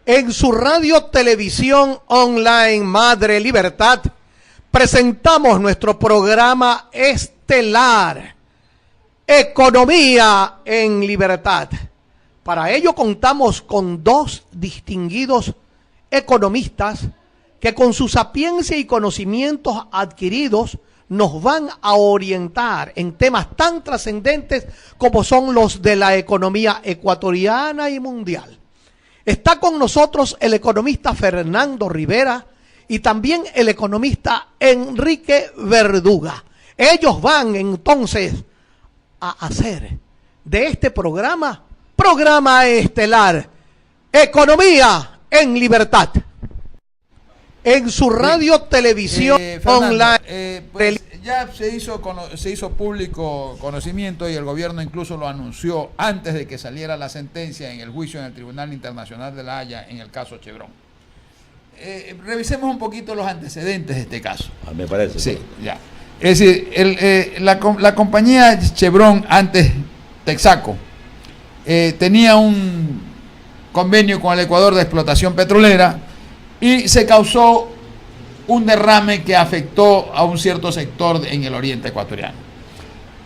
En su radio televisión online Madre Libertad presentamos nuestro programa estelar Economía en Libertad. Para ello contamos con dos distinguidos economistas que con su sapiencia y conocimientos adquiridos nos van a orientar en temas tan trascendentes como son los de la economía ecuatoriana y mundial. Está con nosotros el economista Fernando Rivera y también el economista Enrique Verduga. Ellos van entonces a hacer de este programa estelar Economía en Libertad. En su radio televisión online. Pues ya se hizo público conocimiento y el gobierno incluso lo anunció antes de que saliera la sentencia en el juicio en el Tribunal Internacional de La Haya en el caso Chevron. Revisemos un poquito los antecedentes de este caso. Me parece. Sí, ya. Es decir, la compañía Chevron, antes Texaco, tenía un convenio con el Ecuador de explotación petrolera y se causó un derrame que afectó a un cierto sector en el oriente ecuatoriano.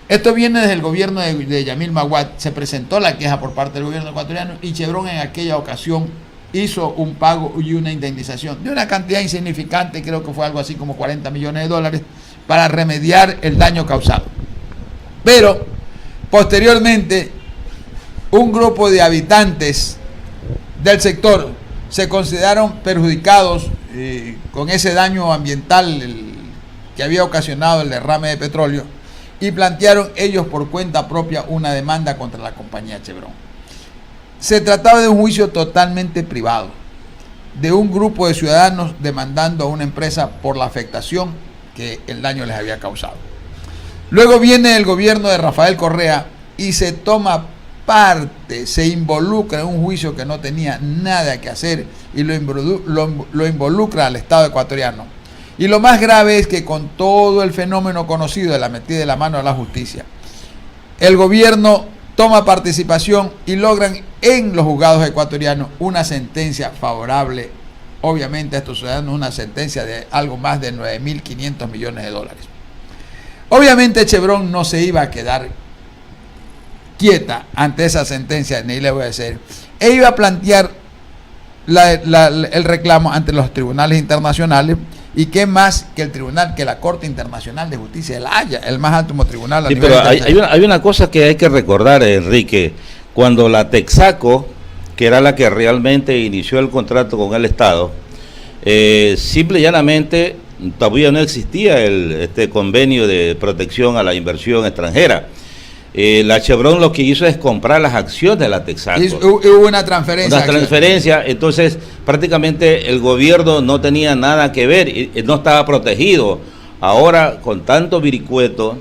Esto viene desde el gobierno de Yamil Maguad. Se presentó la queja por parte del gobierno ecuatoriano y Chevron en aquella ocasión hizo un pago y una indemnización de una cantidad insignificante, creo que fue algo así como $40 millones, para remediar el daño causado. Pero posteriormente un grupo de habitantes del sector se consideraron perjudicados con ese daño ambiental que había ocasionado el derrame de petróleo y plantearon ellos por cuenta propia una demanda contra la compañía Chevron. Se trataba de un juicio totalmente privado, de un grupo de ciudadanos demandando a una empresa por la afectación que el daño les había causado. Luego viene el gobierno de Rafael Correa y se toma parte, se involucra en un juicio que no tenía nada que hacer y lo involucra al Estado ecuatoriano. Y lo más grave es que con todo el fenómeno conocido de la metida de la mano a la justicia, el gobierno toma participación y logran en los juzgados ecuatorianos una sentencia favorable, obviamente a estos ciudadanos, una sentencia de algo más de $9.500 millones. Obviamente Chevron no se iba a quedar quieta ante esa sentencia, ni le voy a decir, e iba a plantear el reclamo ante los tribunales internacionales, y qué más que el tribunal, que la Corte Internacional de Justicia de La Haya, el más alto tribunal a nivel internacional. Pero hay una cosa que hay que recordar, Enrique. Cuando la Texaco, que era la que realmente inició el contrato con el Estado, simple y llanamente todavía no existía este convenio de protección a la inversión extranjera. La Chevron lo que hizo es comprar las acciones de la Texaco. Hubo una transferencia. Una transferencia, entonces prácticamente el gobierno no tenía nada que ver, y no estaba protegido. Ahora, con tanto viricueto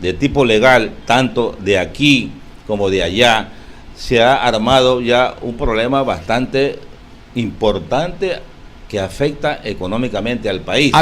de tipo legal, tanto de aquí como de allá, se ha armado ya un problema bastante importante que afecta económicamente al país. A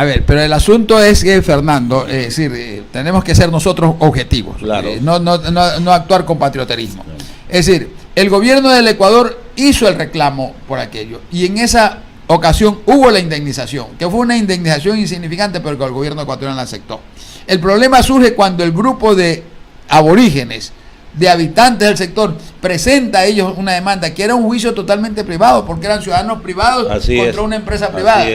ver, pero el asunto es que, Fernando, es decir, tenemos que ser nosotros objetivos, claro. No actuar con patrioterismo. Claro. Es decir, el gobierno del Ecuador hizo el reclamo por aquello y en esa ocasión hubo la indemnización, que fue una indemnización insignificante, pero que el gobierno ecuatoriano la aceptó. El problema surge cuando el grupo de aborígenes, de habitantes del sector, presenta a ellos una demanda que era un juicio totalmente privado, porque eran ciudadanos privados contra una empresa privada.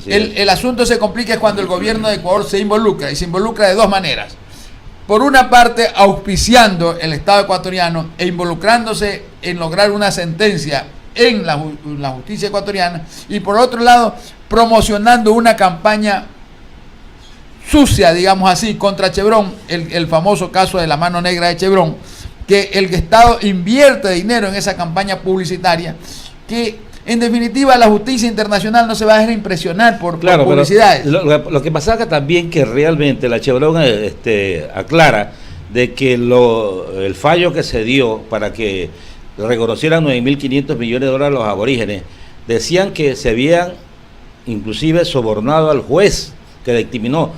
El asunto se complica cuando el gobierno de Ecuador se involucra, y se involucra de dos maneras. Por una parte, auspiciando el Estado ecuatoriano e involucrándose en lograr una sentencia en la justicia ecuatoriana, y por otro lado, promocionando una campaña sucia, digamos así, contra Chevron, el famoso caso de la mano negra de Chevron, que el Estado invierte dinero en esa campaña publicitaria, que en definitiva la justicia internacional no se va a dejar impresionar por publicidades. Lo que pasa acá también que realmente la Chevron aclara de que el fallo que se dio para que reconocieran $9.500 millones a los aborígenes, decían que se habían inclusive sobornado al juez que dictaminó.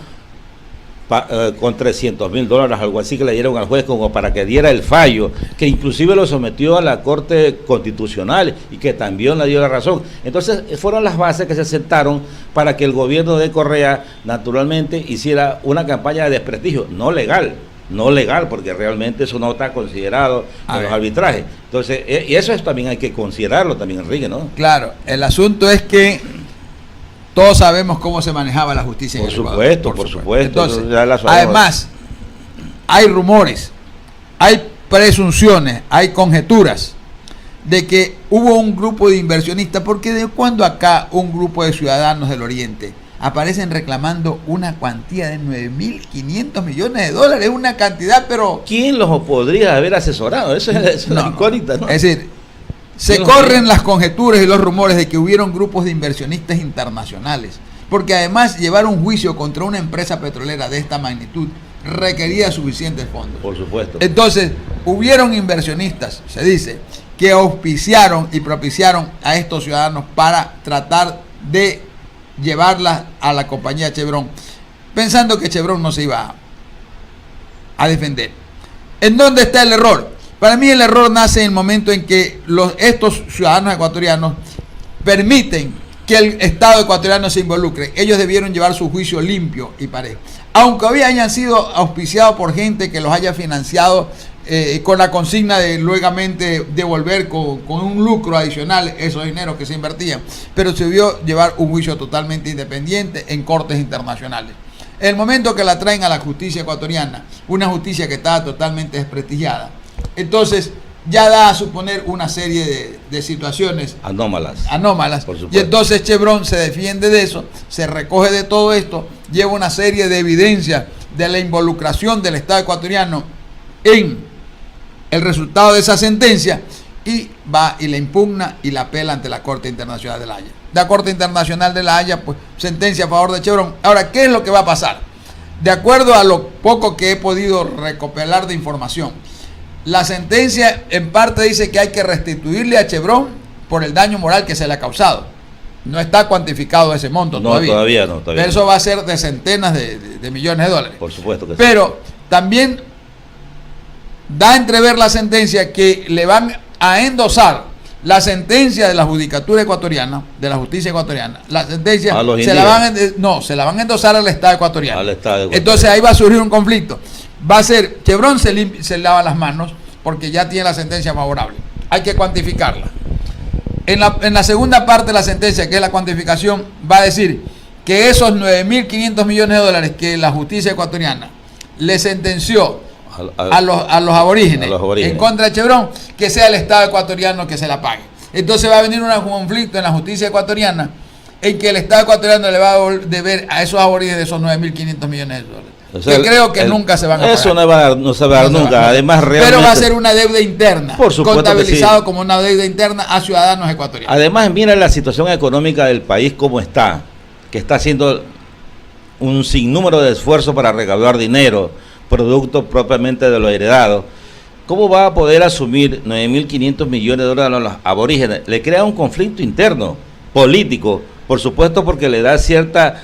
con $300,000, algo así, que le dieron al juez como para que diera el fallo, que inclusive lo sometió a la Corte Constitucional y que también le dio la razón. Entonces fueron las bases que se sentaron para que el gobierno de Correa naturalmente hiciera una campaña de desprestigio, no legal, porque realmente eso no está considerado en los arbitrajes. Entonces, y eso también hay que considerarlo también, Enrique, ¿no? Claro, el asunto es que todos sabemos cómo se manejaba la justicia en el Ecuador. Por supuesto. Entonces, además, hay rumores, hay presunciones, hay conjeturas de que hubo un grupo de inversionistas, porque de cuando acá un grupo de ciudadanos del Oriente aparecen reclamando una cuantía de $9.500 millones, una cantidad, pero... ¿Quién los podría haber asesorado? Eso es una incógnita, ¿no? Es decir, se corren las conjeturas y los rumores de que hubieron grupos de inversionistas internacionales, porque además llevar un juicio contra una empresa petrolera de esta magnitud requería suficientes fondos. Por supuesto. Entonces, hubieron inversionistas, se dice, que auspiciaron y propiciaron a estos ciudadanos para tratar de llevarlas a la compañía Chevron, pensando que Chevron no se iba a defender. ¿En dónde está el error? Para mí el error nace en el momento en que estos ciudadanos ecuatorianos permiten que el Estado ecuatoriano se involucre. Ellos debieron llevar su juicio limpio y parejo. Aunque hayan sido auspiciados por gente que los haya financiado con la consigna de luegamente devolver con un lucro adicional esos dineros que se invertían. Pero se debió llevar un juicio totalmente independiente en cortes internacionales. En el momento que la traen a la justicia ecuatoriana, una justicia que estaba totalmente desprestigiada, entonces ya da a suponer una serie de situaciones anómalas. Por supuesto. Y entonces Chevron se defiende de eso, se recoge de todo esto, lleva una serie de evidencias de la involucración del Estado ecuatoriano en el resultado de esa sentencia, y va y la impugna y la apela ante la Corte Internacional de La Haya. La Corte Internacional de La Haya, pues, sentencia a favor de Chevron. Ahora, ¿qué es lo que va a pasar? De acuerdo a lo poco que he podido recopilar de información, la sentencia en parte dice que hay que restituirle a Chevron por el daño moral que se le ha causado. No está cuantificado ese monto todavía. No. Pero eso va a ser de centenas de millones de dólares. Por supuesto que sí. Pero también da a entrever la sentencia que le van a endosar la sentencia de la judicatura ecuatoriana, de la justicia ecuatoriana. La sentencia se la van a endosar al Estado ecuatoriano. Entonces ahí va a surgir un conflicto. Va a ser, Chevron se lava las manos porque ya tiene la sentencia favorable. Hay que cuantificarla. En la segunda parte de la sentencia, que es la cuantificación, va a decir que esos $9.500 millones que la justicia ecuatoriana le sentenció a los aborígenes en contra de Chevron, que sea el Estado ecuatoriano que se la pague. Entonces va a venir un conflicto en la justicia ecuatoriana en que el Estado ecuatoriano le va a deber a esos aborígenes esos $9.500 millones. O sea, que creo que nunca se van a pagar. Eso no se va a dar nunca. Además, realmente, pero va a ser una deuda interna, por supuesto, contabilizado como una deuda interna a ciudadanos ecuatorianos. Además, mira la situación económica del país como está, que está haciendo un sinnúmero de esfuerzos para recaudar dinero, producto propiamente de lo heredado. ¿Cómo va a poder asumir $9.500 millones a los aborígenes? Le crea un conflicto interno, político, por supuesto, porque le da cierta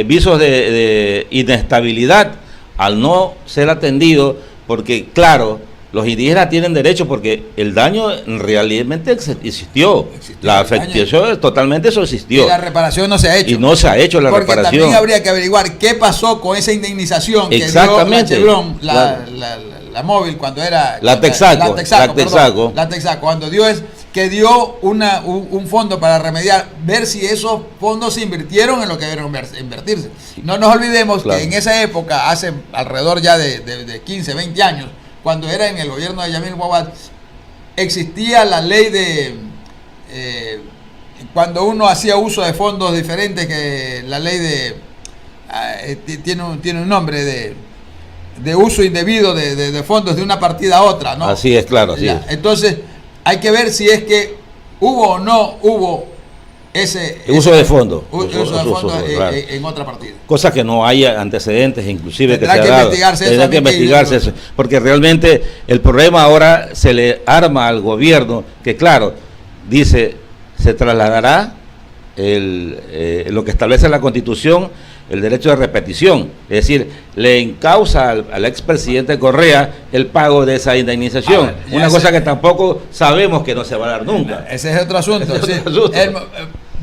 visos de inestabilidad al no ser atendido, porque claro, los indígenas tienen derecho, porque el daño realmente existió, la afectación totalmente eso existió. Y la reparación no se ha hecho. Y no se ha hecho la reparación. Porque también habría que averiguar qué pasó con esa indemnización que dio la Chevron, la móvil, cuando era... La Texaco, cuando dio un fondo para remediar, ver si esos fondos se invirtieron en lo que debieron invertirse. No nos olvidemos que en esa época, hace alrededor ya de 15, 20 años, cuando era en el gobierno de Yamil Wawad, existía la ley de... cuando uno hacía uso de fondos diferentes, que la ley de... tiene un nombre de uso indebido de fondos de una partida a otra, ¿no? Así es, claro. Así es. Entonces, hay que ver si es que hubo o no hubo ese uso de fondos en otra partida. Cosa que no haya antecedentes, inclusive tendrá que investigarse eso, porque realmente el problema ahora se le arma al gobierno, que claro, dice, se trasladará lo que establece la Constitución, el derecho de repetición, es decir, le encausa al expresidente Correa el pago de esa indemnización, una cosa que tampoco sabemos que no se va a dar nunca. Ese es otro asunto. Ese es otro asunto.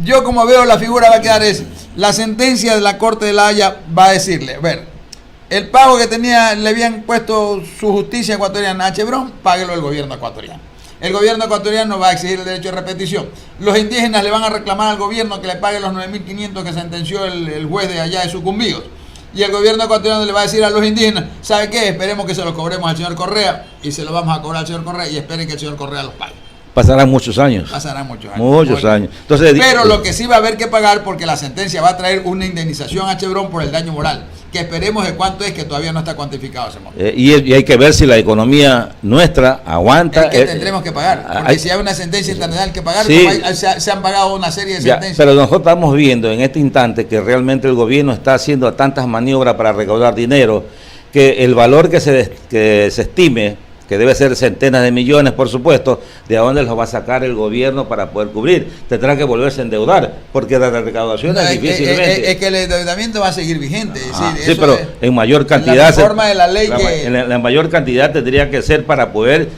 Yo como veo la figura va a quedar es, la sentencia de la Corte de La Haya va a decirle, a ver, el pago que le habían puesto su justicia ecuatoriana a Chevron, páguelo el gobierno ecuatoriano. El gobierno ecuatoriano va a exigir el derecho de repetición. Los indígenas le van a reclamar al gobierno que le pague los 9.500 que sentenció el juez de allá de Sucumbíos. Y el gobierno ecuatoriano le va a decir a los indígenas, ¿sabe qué? Esperemos que se lo cobremos al señor Correa y se lo vamos a cobrar al señor Correa y esperen que el señor Correa los pague. Pasarán muchos años. Pasarán muchos años. Muchos años. Entonces, pero lo que sí va a haber que pagar, porque la sentencia va a traer una indemnización a Chevron por el daño moral, que esperemos de cuánto es, que todavía no está cuantificado ese monto. Y hay que ver si la economía nuestra aguanta. Es que tendremos que pagar, porque si hay una sentencia internacional que pagar, sí, como se han pagado una serie de sentencias. Pero nosotros estamos viendo en este instante que realmente el gobierno está haciendo tantas maniobras para recaudar dinero, que el valor que se estime, que debe ser centenas de millones, por supuesto, de dónde los va a sacar el gobierno para poder cubrir. Tendrá que volverse a endeudar, porque la recaudación es difícilmente. Es que el endeudamiento va a seguir vigente. Es decir, sí, pero en mayor cantidad. La reforma de la ley la mayor cantidad tendría que ser para poder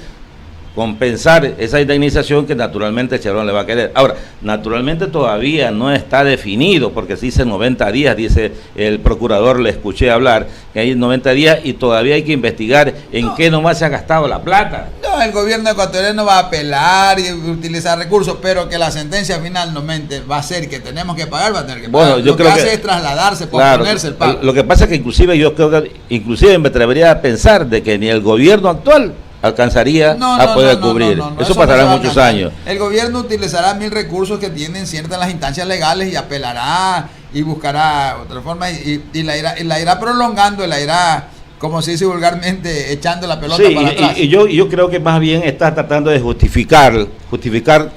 compensar esa indemnización que naturalmente Chevron le va a querer. Ahora, naturalmente todavía no está definido, porque se dice 90 días, dice el procurador, le escuché hablar, que hay 90 días y todavía hay que investigar en qué nomás se ha gastado la plata. No, el gobierno ecuatoriano va a apelar y utilizar recursos, pero que la sentencia finalmente va a ser que tenemos que pagar, va a tener que pagar. Bueno, yo lo creo que hace es trasladarse, claro, posponerse el pago. Lo que pasa es que yo creo que inclusive me atrevería a pensar de que ni el gobierno actual alcanzaría a poder cubrir. Eso pasará muchos años. El gobierno utilizará 1000 recursos que tienen ciertas las instancias legales y apelará y buscará otra forma y la irá prolongando, la irá, como se dice vulgarmente, echando la pelota para atrás. Y yo creo que más bien está tratando de justificar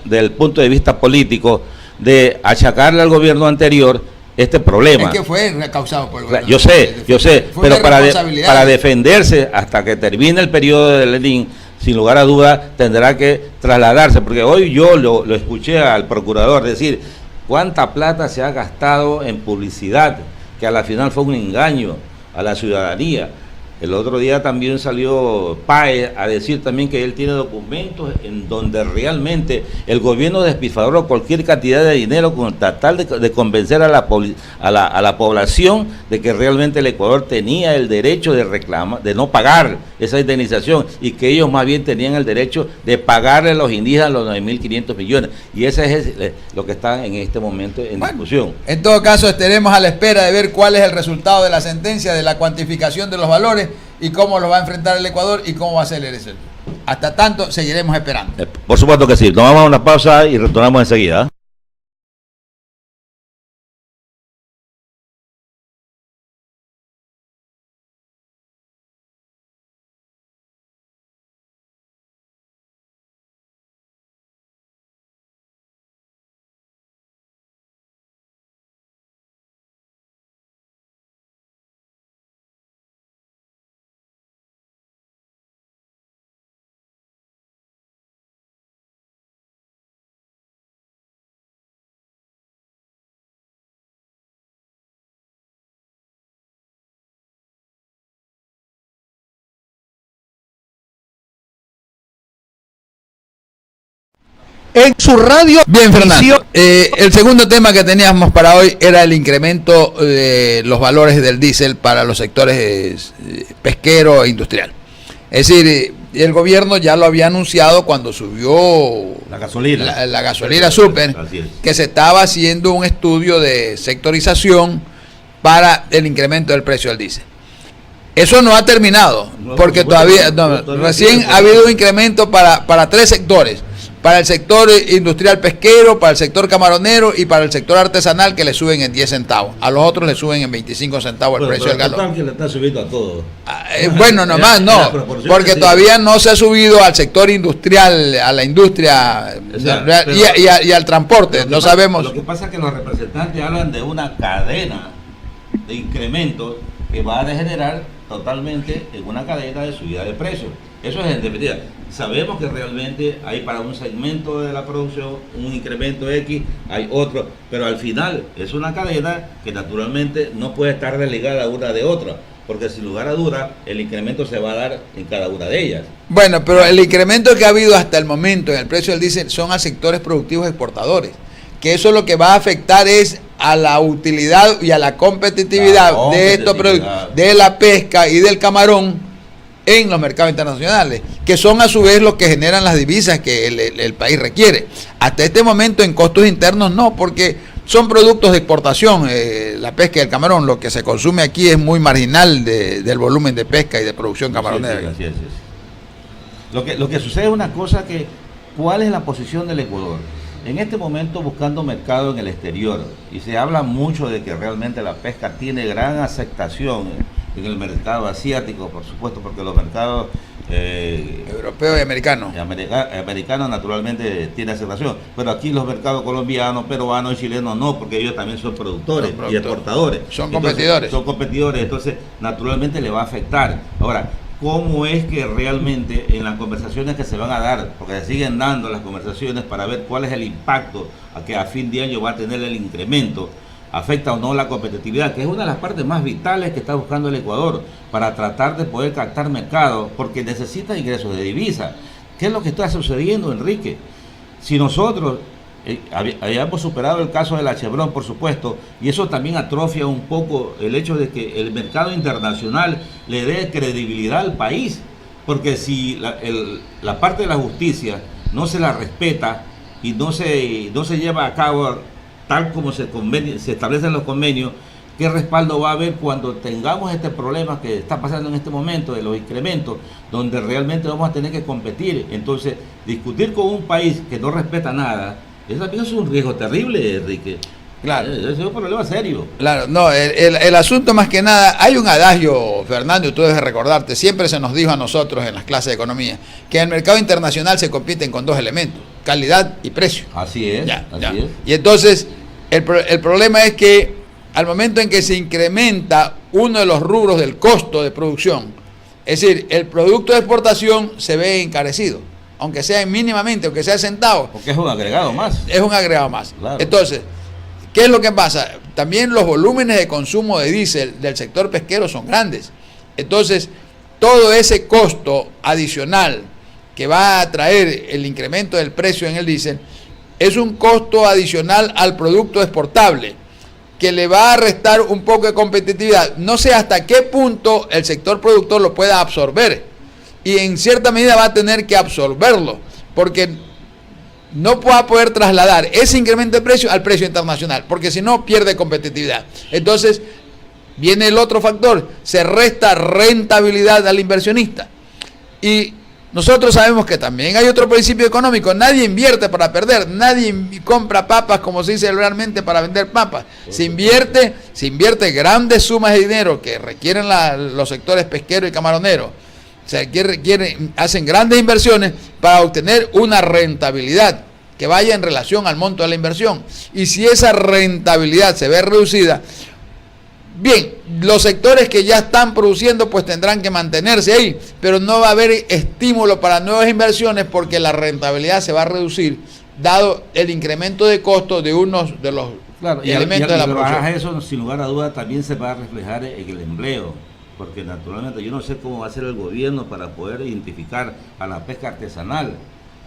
desde el punto de vista político, de achacarle al gobierno anterior este problema. Es que fue causado por el gobierno. Yo sé, pero para defenderse hasta que termine el periodo de Lenin, sin lugar a duda, tendrá que trasladarse, porque hoy yo lo escuché al procurador decir cuánta plata se ha gastado en publicidad, que a la final fue un engaño a la ciudadanía. El otro día también salió Páez a decir también que él tiene documentos en donde realmente el gobierno despilfarró cualquier cantidad de dinero con tratar de convencer a la población de que realmente el Ecuador tenía el derecho de reclamar, de no pagar esa indemnización, y que ellos más bien tenían el derecho de pagarle a los indígenas los 9.500 millones. Y ese es lo que está en este momento en discusión. En todo caso, estaremos a la espera de ver cuál es el resultado de la sentencia, de la cuantificación de los valores y cómo lo va a enfrentar el Ecuador y cómo va a ser el ESL. Hasta tanto, seguiremos esperando. Por supuesto que sí. Nos vamos a una pausa y retornamos enseguida. En su radio. Bien, Fernando. El segundo tema que teníamos para hoy era el incremento de los valores del diésel para los sectores pesquero e industrial. Es decir, el gobierno ya lo había anunciado cuando subió la gasolina, la gasolina super, que se estaba haciendo un estudio de sectorización para el incremento del precio del diésel. Eso no ha terminado, porque todavía recién ha habido un incremento para 3 sectores. Para el sector industrial pesquero, para el sector camaronero y para el sector artesanal, que le suben en 10 centavos. A los otros le suben en 25 centavos el precio del galón. Que le está subiendo a todo. Bueno, nomás no, porque todavía no se ha subido al sector industrial, a la industria y al transporte. No sabemos. Lo que pasa es que los representantes hablan de una cadena de incrementos que va a degenerar totalmente en una cadena de subida de precios. Eso es en definitiva. Sabemos que realmente hay para un segmento de la producción un incremento X, hay otro, pero al final es una cadena que naturalmente no puede estar desligada una de otra, porque sin lugar a duda el incremento se va a dar en cada una de ellas. Bueno, pero el incremento que ha habido hasta el momento en el precio del diésel son a sectores productivos exportadores, que eso lo que va a afectar es a la utilidad y a la competitividad de estos productos, de la pesca y del camarón en los mercados internacionales, que son a su vez los que generan las divisas que el país requiere. Hasta este momento en costos internos no, porque son productos de exportación, la pesca y el camarón, lo que se consume aquí es muy marginal del volumen de pesca y de producción camaronera. Así es. Lo que sucede es una cosa que, ¿cuál es la posición del Ecuador? En este momento buscando mercado en el exterior, y se habla mucho de que realmente la pesca tiene gran aceptación en el mercado asiático, por supuesto, porque los mercados europeos y americanos. Americanos naturalmente tiene aceptación, pero aquí los mercados colombianos, peruanos y chilenos no, porque ellos también son productores y exportadores. Son competidores. Entonces naturalmente le va a afectar. Ahora, ¿cómo es que realmente en las conversaciones que se van a dar, porque se siguen dando las conversaciones para ver cuál es el impacto a que a fin de año va a tener el incremento, afecta o no la competitividad, que es una de las partes más vitales que está buscando el Ecuador para tratar de poder captar mercado, porque necesita ingresos de divisa? ¿Qué es lo que está sucediendo, Enrique? Si nosotros hayamos superado el caso de la Chevron, por supuesto, y eso también atrofia un poco el hecho de que el mercado internacional le dé credibilidad al país, porque si la parte de la justicia no se la respeta y no se lleva a cabo tal como se establecen los convenios, ¿qué respaldo va a haber cuando tengamos este problema que está pasando en este momento de los incrementos, donde realmente vamos a tener que competir? Entonces, discutir con un país que no respeta nada, eso también es un riesgo terrible, Enrique. Claro. Es un problema serio. Claro, no, el asunto más que nada, hay un adagio, Fernando, tú debes recordarte, siempre se nos dijo a nosotros en las clases de economía, que en el mercado internacional se compiten con dos elementos, calidad y precio. Así es, así es. Y entonces, el problema es que al momento en que se incrementa uno de los rubros del costo de producción, es decir, el producto de exportación se ve encarecido, aunque sea mínimamente, aunque sea centavos. Porque es un agregado más. Es un agregado más. Claro. Entonces, ¿qué es lo que pasa? También los volúmenes de consumo de diésel del sector pesquero son grandes. Entonces, todo ese costo adicional que va a traer el incremento del precio en el diésel es un costo adicional al producto exportable que le va a restar un poco de competitividad. No sé hasta qué punto el sector productor lo pueda absorber, y en cierta medida va a tener que absorberlo, porque no va a poder trasladar ese incremento de precio al precio internacional, porque si no pierde competitividad. Entonces viene el otro factor, se resta rentabilidad al inversionista. Y nosotros sabemos que también hay otro principio económico: nadie invierte para perder, nadie compra papas, como se dice realmente, para vender papas. Se invierte grandes sumas de dinero que requieren los sectores pesquero y camaronero. O sea, hacen grandes inversiones para obtener una rentabilidad que vaya en relación al monto de la inversión. Y si esa rentabilidad se ve reducida, bien, los sectores que ya están produciendo pues tendrán que mantenerse ahí, pero no va a haber estímulo para nuevas inversiones porque la rentabilidad se va a reducir, dado el incremento de costo de unos de los elementos de la producción. Eso, sin lugar a dudas, también se va a reflejar en el empleo, porque naturalmente yo no sé cómo va a ser el gobierno para poder identificar a la pesca artesanal,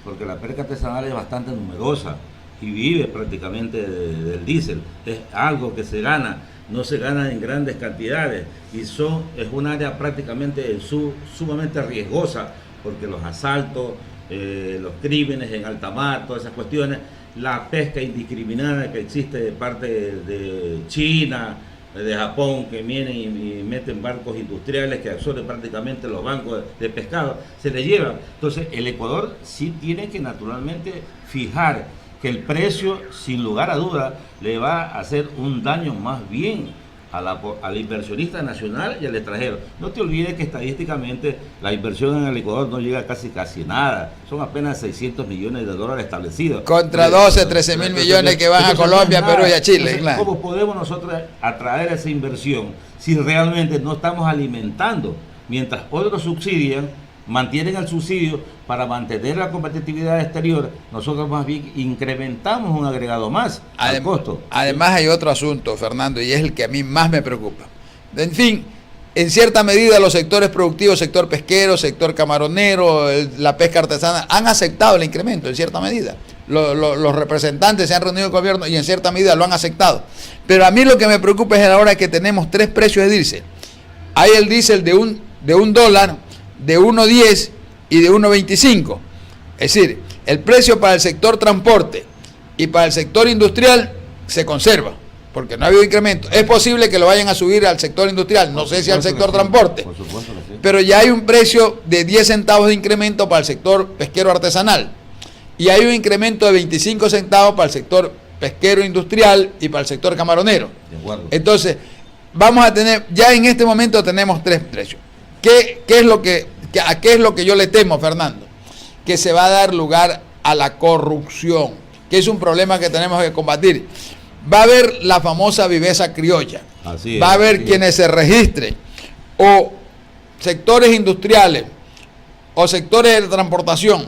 porque la pesca artesanal es bastante numerosa y vive prácticamente del diésel. Es algo que se gana, no se gana en grandes cantidades, y es un área prácticamente sumamente riesgosa, porque los asaltos, los crímenes en alta mar, todas esas cuestiones, la pesca indiscriminada que existe de parte de China, de Japón, que vienen y meten barcos industriales que absorben prácticamente los bancos de pescado, se les llevan. Entonces el Ecuador sí tiene que naturalmente fijar que el precio, sin lugar a duda, le va a hacer un daño más bien al inversionista nacional y al extranjero. No te olvides que estadísticamente la inversión en el Ecuador no llega a casi nada, son apenas 600 millones de dólares establecidos. Contra 12, 13 mil millones que van a Colombia, Perú y a Chile. Entonces, claro. ¿Cómo podemos nosotros atraer esa inversión si realmente no estamos alimentando? Mientras otros subsidian, mantienen el subsidio para mantener la competitividad exterior, nosotros más bien incrementamos un agregado más al costo. Además hay otro asunto, Fernando, y es el que a mí más me preocupa. En fin, en cierta medida los sectores productivos, sector pesquero, sector camaronero, la pesca artesana, han aceptado el incremento en cierta medida. Los representantes se han reunido con el gobierno y en cierta medida lo han aceptado. Pero a mí lo que me preocupa es ahora que tenemos 3 precios de diésel. Hay el diésel de $1, de 1.10 y de 1.25. Es decir, el precio para el sector transporte y para el sector industrial se conserva, porque no ha habido incremento. Es posible que lo vayan a subir al sector industrial, no sé si al sector transporte, pero ya hay un precio de 10 centavos de incremento para el sector pesquero artesanal y hay un incremento de 25 centavos para el sector pesquero industrial y para el sector camaronero. Entonces, vamos a tener, ya en este momento tenemos 3 precios. ¿A qué es lo que yo le temo, Fernando? Que se va a dar lugar a la corrupción, que es un problema que tenemos que combatir. Va a haber la famosa viveza criolla. Va a haber quienes se registren, o sectores industriales, o sectores de transportación,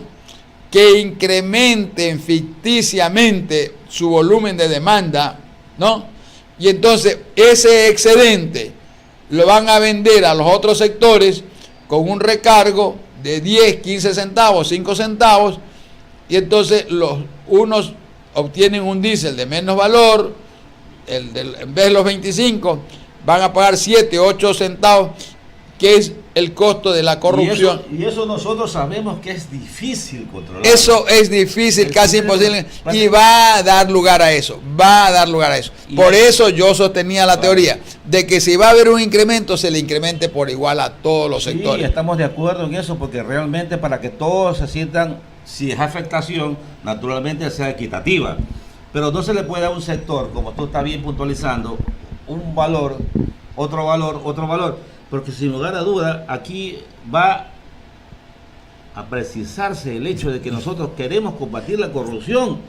que incrementen ficticiamente su volumen de demanda, ¿no? Y entonces ese excedente lo van a vender a los otros sectores con un recargo de 10, 15 centavos, 5 centavos, y entonces los unos obtienen un diésel de menos valor, en vez de los 25, van a pagar 7, 8 centavos, que es el costo de la corrupción. Y eso nosotros sabemos que es difícil controlar. Eso es difícil, casi imposible, y va a dar lugar a eso, Por eso yo sostenía la teoría de que si va a haber un incremento, se le incremente por igual a todos los sectores. Sí, estamos de acuerdo en eso, porque realmente para que todos se sientan, si es afectación, naturalmente sea equitativa. Pero no se le puede dar a un sector, como tú estás bien puntualizando, un valor, otro valor, porque sin lugar a duda aquí va a precisarse el hecho de que nosotros queremos combatir la corrupción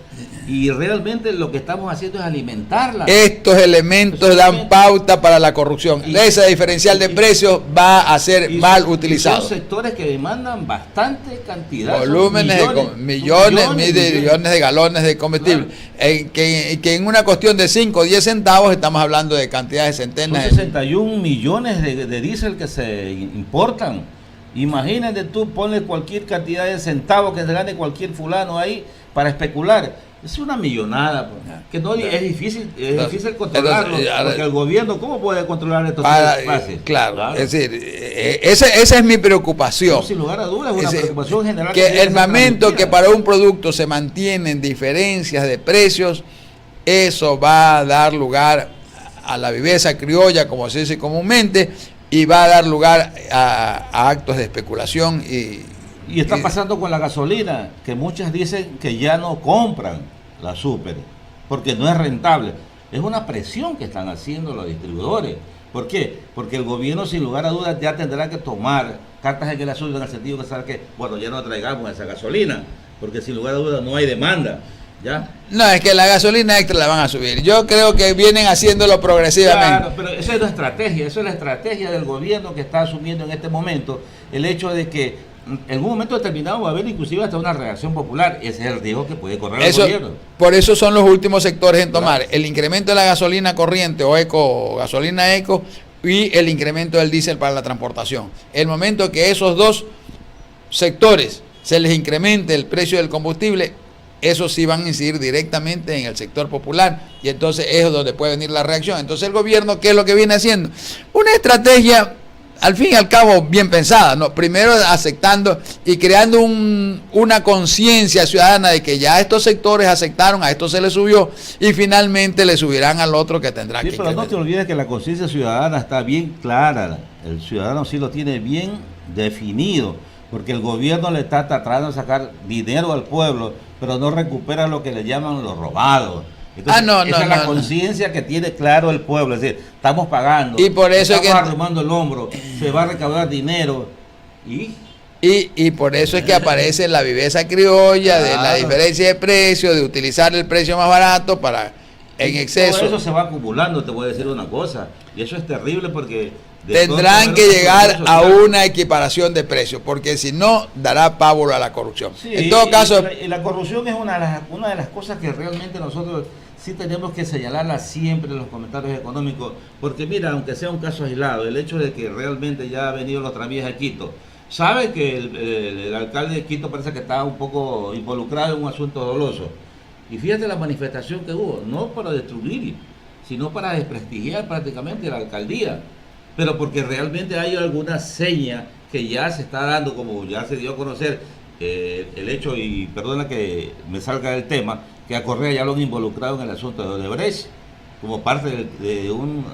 y realmente lo que estamos haciendo es alimentarla. Estos elementos dan pauta para la corrupción. Ese diferencial de precios va a ser mal utilizado. Son sectores que demandan bastante cantidad. Volúmenes millones de galones de combustible. Claro. Que en una cuestión de 5 o 10 centavos estamos hablando de cantidades de centenas. Son 61 millones de diésel que se importan. Imagínate tú, ponle cualquier cantidad de centavos que se gane cualquier fulano ahí para especular. Es una millonada, que no es difícil controlarlo, porque el gobierno, ¿cómo puede controlar estos espacios? Claro, es decir, esa es mi preocupación. No, sin lugar a dudas, es una preocupación general. Que el momento que para un producto se mantienen diferencias de precios, eso va a dar lugar a la viveza criolla, como se dice comúnmente, y va a dar lugar a actos de especulación. Y está pasando con la gasolina, que muchas dicen que ya no compran la super, porque no es rentable. Es una presión que están haciendo los distribuidores. ¿Por qué? Porque el gobierno, sin lugar a dudas, ya tendrá que tomar cartas en el asunto, en el sentido de saber que, bueno, ya no traigamos esa gasolina, porque sin lugar a dudas no hay demanda. ¿Ya? No, es que la gasolina extra la van a subir. Yo creo que vienen haciéndolo progresivamente. Claro, pero esa es la estrategia, eso es la estrategia del gobierno que está asumiendo en este momento, el hecho de que en un momento determinado va a haber inclusive hasta una reacción popular. Ese es el riesgo que puede correr el gobierno. Por eso son los últimos sectores en tomar el incremento de la gasolina corriente o eco, gasolina eco, y el incremento del diésel para la transportación. El momento que esos dos sectores se les incremente el precio del combustible, eso sí van a incidir directamente en el sector popular, y entonces es donde puede venir la reacción. Entonces el gobierno, ¿qué es lo que viene haciendo? Una estrategia, al fin y al cabo, bien pensada, ¿no? Primero aceptando y creando una conciencia ciudadana de que ya estos sectores aceptaron, a esto se les subió, y finalmente le subirán al otro que tendrá que pero no te olvides que la conciencia ciudadana está bien clara, el ciudadano sí lo tiene bien definido, porque el gobierno le está tratando de sacar dinero al pueblo, pero no recupera lo que le llaman los robados. Entonces, esa es la conciencia que tiene claro el pueblo, es decir, estamos pagando, y por eso estamos arrumando el hombro, se va a recaudar dinero y por eso es que aparece la viveza criolla, de la diferencia de precio, de utilizar el precio más barato para en exceso. Todo eso se va acumulando, te voy a decir una cosa, y eso es terrible porque tendrán que llegar a una equiparación de precios, porque si no, dará pábulo a la corrupción. Sí, en todo caso... La corrupción es una de las cosas que realmente nosotros sí tenemos que señalarla siempre en los comentarios económicos, porque mira, aunque sea un caso aislado, el hecho de que realmente ya ha venido los tranvías a Quito, sabe que el alcalde de Quito parece que está un poco involucrado en un asunto doloso. Y fíjate la manifestación que hubo, no para destruir, sino para desprestigiar prácticamente la alcaldía, pero porque realmente hay alguna seña que ya se está dando, como ya se dio a conocer el hecho, y perdona que me salga del tema, que a Correa ya lo han involucrado en el asunto de Odebrecht, como parte de un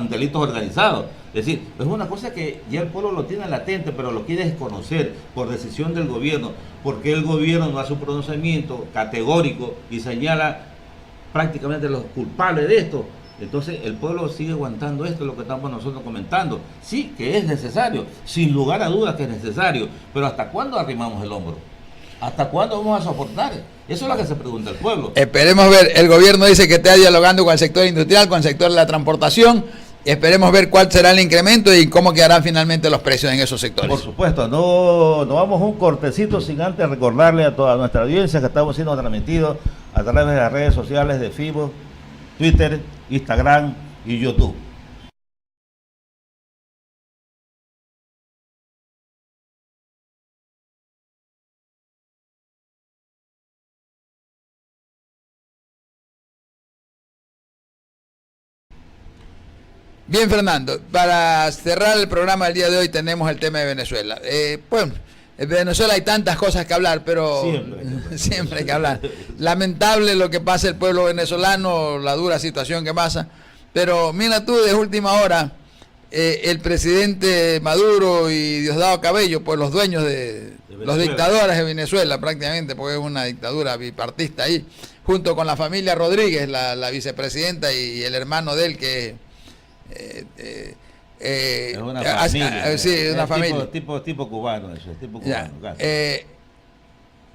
delitos organizados. Es decir, es una cosa que ya el pueblo lo tiene latente, pero lo quiere desconocer por decisión del gobierno, porque el gobierno no hace un pronunciamiento categórico y señala prácticamente los culpables de esto. Entonces el pueblo sigue aguantando esto, lo que estamos nosotros comentando. Sí, que es necesario, sin lugar a dudas que es necesario, pero ¿hasta cuándo arrimamos el hombro? ¿Hasta cuándo vamos a soportar? Eso es lo que se pregunta el pueblo. Esperemos ver, el gobierno dice que está dialogando con el sector industrial, con el sector de la transportación. Esperemos ver cuál será el incremento y cómo quedarán finalmente los precios en esos sectores. Por supuesto, no vamos un cortecito sin antes recordarle a toda nuestra audiencia que estamos siendo transmitidos a través de las redes sociales de Facebook, Twitter, Instagram y YouTube. Bien, Fernando, para cerrar el programa del día de hoy tenemos el tema de Venezuela. Bueno, en Venezuela hay tantas cosas que hablar, pero siempre hay que hablar. Lamentable lo que pasa el pueblo venezolano, la dura situación que pasa, pero mira tú, de última hora, el presidente Maduro y Diosdado Cabello, pues los dueños de los dictadores de Venezuela prácticamente, porque es una dictadura bipartista ahí, junto con la familia Rodríguez, la vicepresidenta y el hermano de él que... es una familia, sí, es una familia. Tipo cubano, eso, tipo cubano.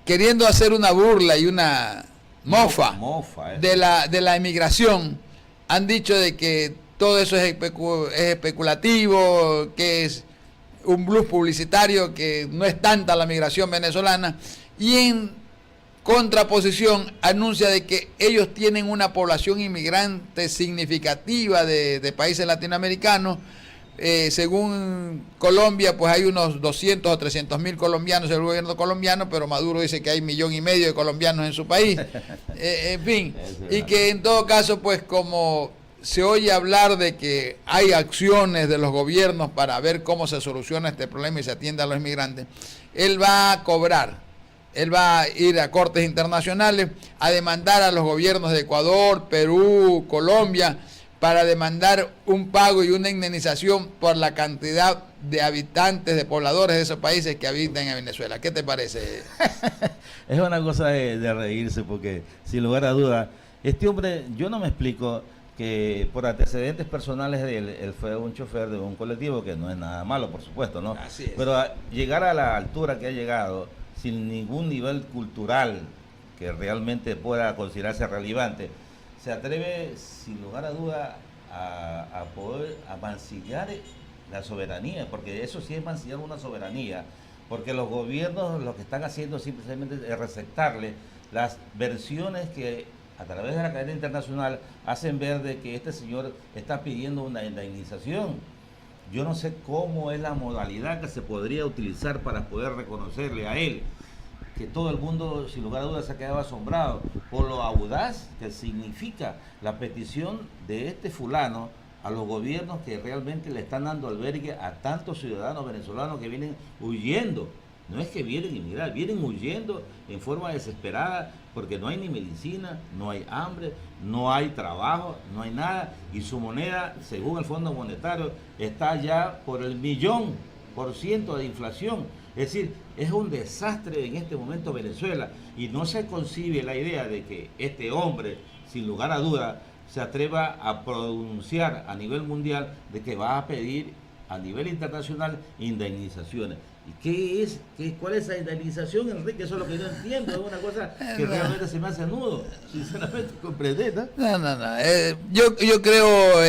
Queriendo hacer una burla y una mofa de la inmigración, han dicho de que todo eso es especulativo, que es un bluff publicitario, que no es tanta la migración venezolana, y en contraposición anuncia de que ellos tienen una población inmigrante significativa de países latinoamericanos. Según Colombia, pues hay unos 200 o 300 mil colombianos en el gobierno colombiano, pero Maduro dice que hay 1,5 millones de colombianos en su país. En fin, y que en todo caso, pues como se oye hablar de que hay acciones de los gobiernos para ver cómo se soluciona este problema y se atiende a los inmigrantes, él va a cobrar. Él va a ir a cortes internacionales a demandar a los gobiernos de Ecuador, Perú, Colombia, para demandar un pago y una indemnización por la cantidad de habitantes, de pobladores de esos países que habitan en Venezuela. ¿Qué te parece? Es una cosa de reírse, porque sin lugar a dudas, este hombre, yo no me explico que por antecedentes personales de él fue un chofer de un colectivo, que no es nada malo, por supuesto, ¿no? Así es. Pero llegar a la altura que ha llegado, sin ningún nivel cultural que realmente pueda considerarse relevante, se atreve sin lugar a duda a poder mancillar la soberanía, porque eso sí es mancillar una soberanía, porque los gobiernos lo que están haciendo simplemente es receptarle las versiones que a través de la cadena internacional hacen ver de que este señor está pidiendo una indemnización. Yo no sé cómo es la modalidad que se podría utilizar para poder reconocerle a él, que todo el mundo, sin lugar a dudas, se ha quedado asombrado por lo audaz que significa la petición de este fulano a los gobiernos que realmente le están dando albergue a tantos ciudadanos venezolanos que vienen huyendo. No es que vienen a inmigrar, vienen huyendo en forma desesperada porque no hay ni medicina, no hay hambre, no hay trabajo, no hay nada, y su moneda, según el Fondo Monetario, está ya por el 1,000,000% de inflación. Es decir, es un desastre en este momento Venezuela, y no se concibe la idea de que este hombre, sin lugar a duda, se atreva a pronunciar a nivel mundial de que va a pedir a nivel internacional indemnizaciones. ¿Y qué es? ¿Cuál es esa indemnización, Enrique? Eso es lo que yo entiendo. Es una cosa que realmente se me hace nudo. Sinceramente, comprender, ¿no? No. Yo creo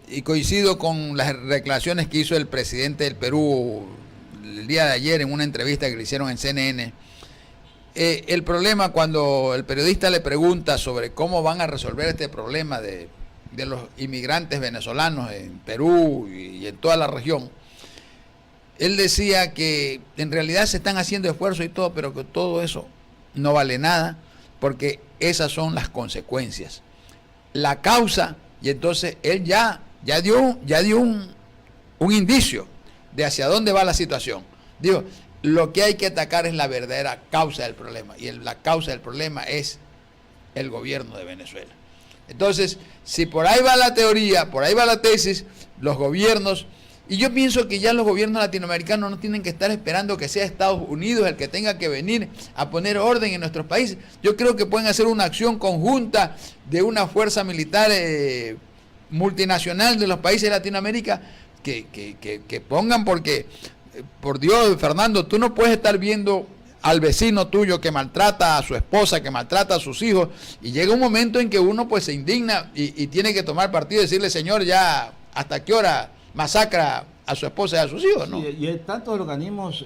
y coincido con las declaraciones que hizo el presidente del Perú el día de ayer en una entrevista que le hicieron en CNN. El problema, cuando el periodista le pregunta sobre cómo van a resolver este problema de los inmigrantes venezolanos en Perú y en toda la región, él decía que en realidad se están haciendo esfuerzos y todo, pero que todo eso no vale nada, porque esas son las consecuencias. La causa, y entonces él ya dio un indicio de hacia dónde va la situación. Digo, lo que hay que atacar es la verdadera causa del problema, y la causa del problema es el gobierno de Venezuela. Entonces, si por ahí va la teoría, por ahí va la tesis, los gobiernos, y yo pienso que ya los gobiernos latinoamericanos no tienen que estar esperando que sea Estados Unidos el que tenga que venir a poner orden en nuestros países. Yo creo que pueden hacer una acción conjunta de una fuerza militar multinacional de los países de Latinoamérica que pongan, porque, por Dios, Fernando, tú no puedes estar viendo al vecino tuyo que maltrata a su esposa, que maltrata a sus hijos, y llega un momento en que uno pues se indigna y tiene que tomar partido y decirle, señor, ya, ¿hasta qué hora masacra a su esposa y a sus hijos? ¿No? Sí, y hay tantos organismos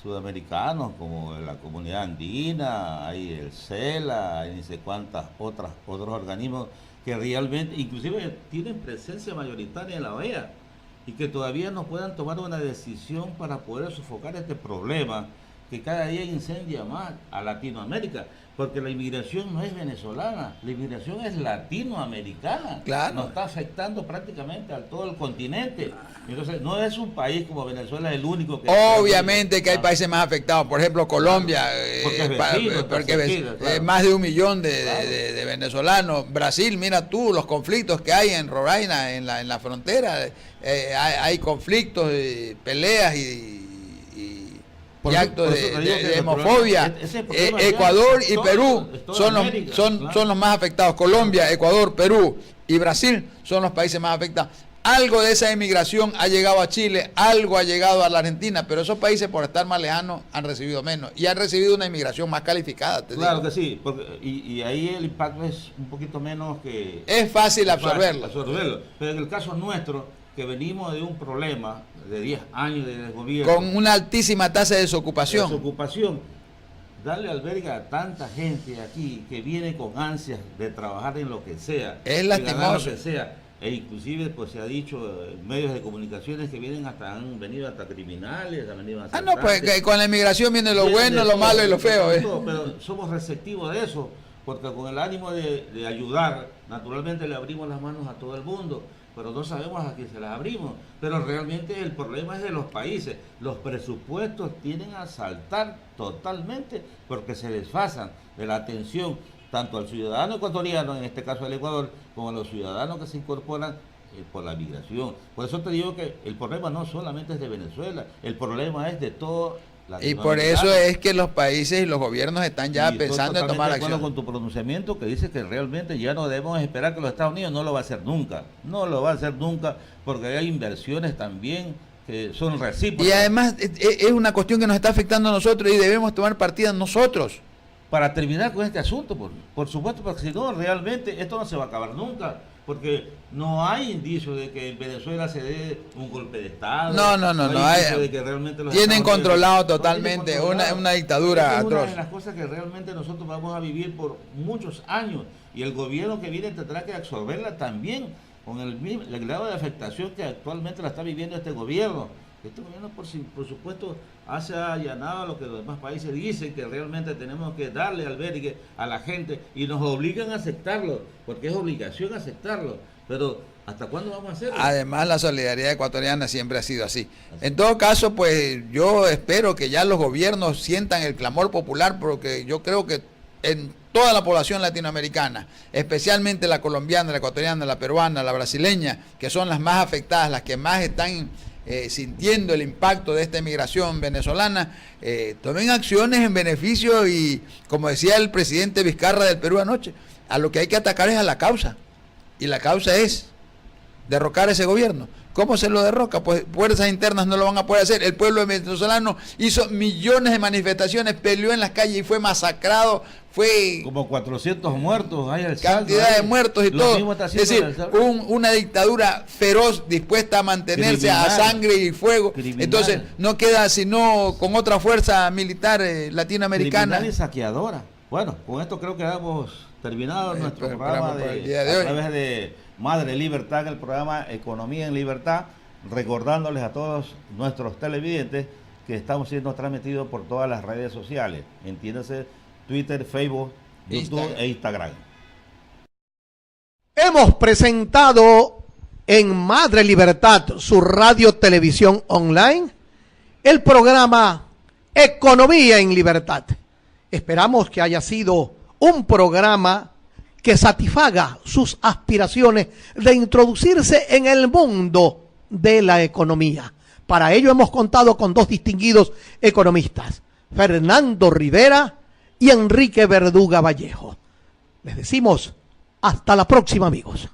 sudamericanos como la Comunidad Andina, hay el CELA, hay no sé cuántas otros organismos que realmente, inclusive tienen presencia mayoritaria en la OEA, y que todavía no puedan tomar una decisión para poder sofocar este problema que cada día incendia más a Latinoamérica, porque la inmigración no es venezolana, la inmigración es latinoamericana. Claro. Nos está afectando prácticamente a todo el continente. Entonces, no es un país como Venezuela el único que... Obviamente que hay países más afectados, por ejemplo Colombia, porque más de 1 millón de venezolanos. Brasil, mira tú los conflictos que hay en Roraima, en la frontera, hay conflictos, peleas y actos de homofobia. Ecuador y Perú son los más afectados. Colombia, Ecuador, Perú y Brasil son los países más afectados. Algo de esa emigración ha llegado a Chile, algo ha llegado a la Argentina, pero esos países, por estar más lejanos, han recibido menos y han recibido una inmigración más calificada. Claro que sí, y ahí el impacto es un poquito menos que... Es fácil absorberlo. Pero en el caso nuestro, que venimos de un problema de 10 años de desgobierno, con una altísima tasa de desocupación, darle albergue a tanta gente aquí que viene con ansias de trabajar en lo que sea, es lastimoso. Lo que sea, e inclusive pues se ha dicho en medios de comunicaciones que han venido hasta criminales, han venido hasta... pues que con la inmigración viene lo bueno, lo malo y lo feo. Pero somos receptivos de eso, porque con el ánimo de ayudar, naturalmente le abrimos las manos a todo el mundo, pero no sabemos a quién se las abrimos. Pero realmente el problema es de los países. Los presupuestos tienden a saltar totalmente porque se desfasan de la atención tanto al ciudadano ecuatoriano, en este caso del Ecuador, como a los ciudadanos que se incorporan por la migración. Por eso te digo que el problema no solamente es de Venezuela, el problema es de todo. Y por eso es que los países y los gobiernos están ya pensando en tomar acción. Con tu pronunciamiento que dice que realmente ya no debemos esperar que los Estados Unidos no lo va a hacer nunca. No lo va a hacer nunca, porque hay inversiones también que son recíprocas. Y además es una cuestión que nos está afectando a nosotros y debemos tomar partida nosotros. Para terminar con este asunto, por supuesto, porque si no, realmente esto no se va a acabar nunca. Porque no hay indicio de que en Venezuela se dé un golpe de Estado. No hay. De que realmente tienen controlado totalmente una dictadura atroz. Es una atroz. de las cosas que realmente nosotros vamos a vivir por muchos años, y el gobierno que viene tendrá que absorberla también con el grado de afectación que actualmente la está viviendo este gobierno. Este gobierno, por supuesto, hace allanado lo que los demás países dicen, que realmente tenemos que darle albergue a la gente y nos obligan a aceptarlo, porque es obligación aceptarlo. Pero, ¿hasta cuándo vamos a hacerlo? Además, la solidaridad ecuatoriana siempre ha sido así. En todo caso, pues yo espero que ya los gobiernos sientan el clamor popular, porque yo creo que en toda la población latinoamericana, especialmente la colombiana, la ecuatoriana, la peruana, la brasileña, que son las más afectadas, las que más están sintiendo el impacto de esta emigración venezolana, tomen acciones en beneficio y, como decía el presidente Vizcarra del Perú anoche, a lo que hay que atacar es a la causa, y la causa es derrocar ese gobierno. ¿Cómo se lo derroca? Pues fuerzas internas no lo van a poder hacer. El pueblo venezolano hizo millones de manifestaciones, peleó en las calles y fue masacrado. Fue como 400 muertos, hay el cantidad saldo, de muertos y lo todo. mismo está Es decir, una dictadura feroz dispuesta a mantenerse a sangre y fuego. Criminal. Entonces no queda sino con otra fuerza militar latinoamericana. Criminal y saqueadora. Bueno, con esto creo que hemos terminado nuestro programa por el día de hoy. A través de Madre Libertad, el programa Economía en Libertad, recordándoles a todos nuestros televidentes que estamos siendo transmitidos por todas las redes sociales, entiéndase, Twitter, Facebook, YouTube e Instagram. Hemos presentado en Madre Libertad, su radio televisión online, el programa Economía en Libertad. Esperamos que haya sido un programa que satisfaga sus aspiraciones de introducirse en el mundo de la economía. Para ello hemos contado con dos distinguidos economistas, Fernando Rivera y Enrique Verduga Vallejo. Les decimos hasta la próxima, amigos.